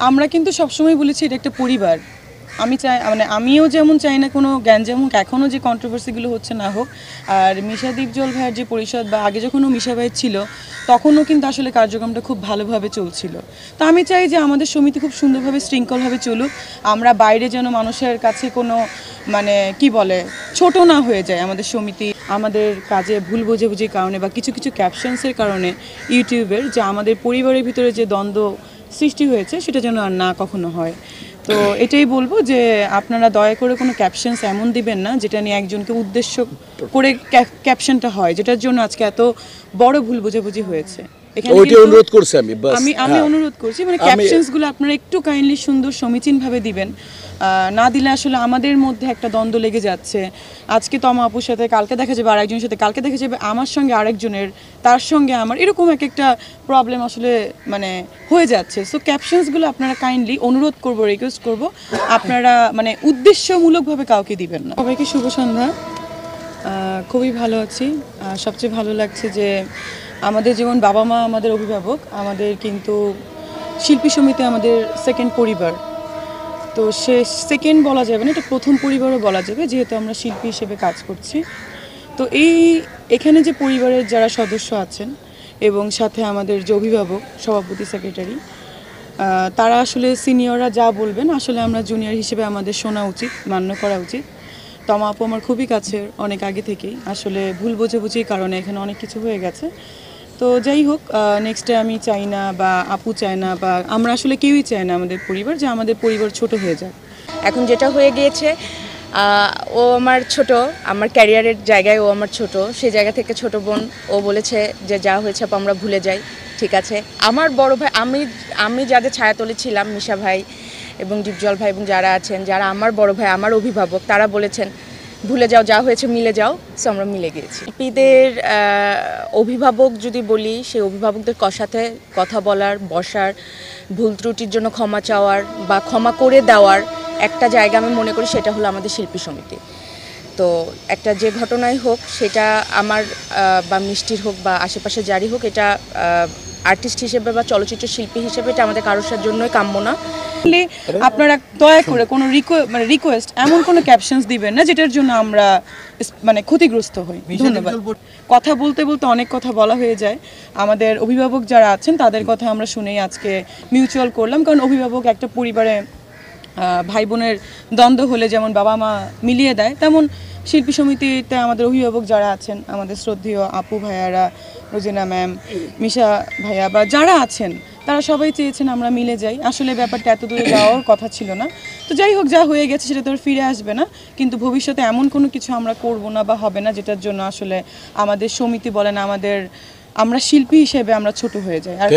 আমরা কিন্তু সবসময় বলেছি এটা একটা পরিবার। আমি চাই, মানে আমিও যেমন চাই না কোনো জ্ঞানজাম হোক, এখনও যে কন্ট্রোভার্সিগুলো হচ্ছে না হোক। আর মিশা দীপজল ভাইয়ের যে পরিষদ বা আগে যখন মিশা ভাই ছিল তখনও কিন্তু আসলে কার্যক্রমটা খুব ভালোভাবে চলছিল। তো আমি চাই যে আমাদের সমিতি খুব সুন্দরভাবে শৃঙ্খলভাবে চলুক। আমরা বাইরে যেন মানুষের কাছে কোনো মানে কি বলে ছোট না হয়ে যায় আমাদের সমিতি। আমাদের কাজে ভুল বোঝাবুঝির কারণে বা কিছু কিছু ক্যাপশনসের কারণে ইউটিউবের যে আমাদের পরিবারের ভিতরে যে দ্বন্দ্ব সৃষ্টি হয়েছে সেটা যেন আর না কখনো হয়। তো এটাই বলবো যে আপনারা দয়া করে কোনো ক্যাপশনস এমন দিবেন না যেটা নিয়ে একজনকে উদ্দেশ্য করে ক্যাপশনটা হয়, যেটার জন্য আজকে এত বড় ভুল বোঝাবুঝি হয়েছে। অনুরোধ করছি আমি অনুরোধ করছি, মানে ক্যাপশনসগুলো আপনারা একটু কাইন্ডলি সুন্দর সমীচীনভাবে দিবেন। না দিলে আসলে আমাদের মধ্যে একটা দ্বন্দ্ব লেগে যাচ্ছে। আজকে তমা আপুর সাথে, কালকে দেখা যাবে আরেকজনের সাথে, কালকে দেখা যাবে আমার সঙ্গে আরেকজনের, তার সঙ্গে আমার, এরকম একটা প্রবলেম আসলে মানে হয়ে যাচ্ছে। সো ক্যাপশনসগুলো আপনারা কাইন্ডলি অনুরোধ করব, রিকোয়েস্ট করব, আপনারা মানে উদ্দেশ্যমূলকভাবে কাউকে দিবেন না। সবাইকে শুভ সন্ধ্যা। খুবই ভালো আছি। সবচেয়ে ভালো লাগছে যে আমাদের যেমন বাবা মা আমাদের অভিভাবক, আমাদের কিন্তু শিল্পী সমিতি আমাদের সেকেন্ড পরিবার। তো সে সেকেন্ড বলা যাবে না, এটা প্রথম পরিবারও বলা যাবে, যেহেতু আমরা শিল্পী হিসেবে কাজ করছি। তো এখানে যে পরিবারের যারা সদস্য আছেন এবং সাথে আমাদের যে অভিভাবক, সভাপতি, সেক্রেটারি, তারা আসলে সিনিয়ররা যা বলবেন আসলে আমরা জুনিয়র হিসেবে আমাদের শোনা উচিত, মান্য করা উচিত। তমা আপু আমার খুবই কাছের, অনেক আগে থেকেই। আসলে ভুল বোঝাবুঝির কারণে এখানে অনেক কিছু হয়ে গেছে। তো যাই হোক, নেক্সটে আমি চাই না বা আপু চায় না বা আমরা আসলে কেউই চাই না আমাদের পরিবার যে আমাদের পরিবার ছোট হয়ে যায়। এখন যেটা হয়ে গিয়েছে, ও আমার ছোট, আমার ক্যারিয়ারের জায়গায় ও আমার ছোট, সেই জায়গা থেকে ছোট বোন ও বলেছে যে যা হয়েছে আপু আমরা ভুলে যাই, ঠিক আছে। আমার বড় ভাই, আমি যাদের ছায়াতলে ছিলাম, মিশা ভাই এবং দীপজল ভাই এবং যারা আছেন, যারা আমার বড় ভাই, আমার অভিভাবক, তারা বলেছেন ভুলে যাও, যা হয়েছে মিলে যাও। সো আমরা মিলে গিয়েছি। শিল্পীদের অভিভাবক যদি বলি, সেই অভিভাবকদের সাথে কথা বলার, বসার, ভুল ত্রুটির জন্য ক্ষমা চাওয়ার বা ক্ষমা করে দেওয়ার একটা জায়গা আমি মনে করি সেটা হলো আমাদের শিল্পী সমিতি। তো একটা যে ঘটনাই হোক, সেটা আমার বা মিষ্টির হোক বা আশেপাশে যারই হোক, এটা আর্টিস্ট হিসেবে বা চলচ্চিত্র শিল্পী হিসেবে এটা আমাদের কারোর জন্যই কাম্য না। আপনারা দয়া করে কোনো রিকোয়েস্ট এমন কোনো ক্যাপশনস দিবেন না যেটার জন্য আমরা মানে ক্ষতিগ্রস্ত হই। ধন্যবাদ। কথা বলতে বলতে অনেক কথা বলা হয়ে যায়। আমাদের অভিভাবক যারা আছেন তাদের কথা আমরা শুনেই আজকে মিউচুয়াল করলাম, কারণ অভিভাবক একটা পরিবারে ভাই বোনের দ্বন্দ্ব হলে যেমন বাবা মা মিলিয়ে দেয়, তেমন শিল্পী সমিতিতে আমাদের অভিভাবক যারা আছেন, আমাদের শ্রদ্ধেয় আপু ভাইয়ারা, রোজিনা ম্যাম, মিশা ভাইয়া বা যারা আছেন, তারা সবাই চেয়েছেন আমরা মিলে যাই। আসলে ব্যাপারটা এত দূরে যাওয়ার কথা ছিল না। তো যাই হোক, যা হয়ে গেছে সেটা তো আর ফিরে আসবে না, কিন্তু ভবিষ্যতে এমন কোনো কিছু আমরা করব না বা হবে না যেটার জন্য আসলে আমাদের সমিতি বলেন, আমরা শিল্পী হিসেবে আমরা ছোট হয়ে যাই। আর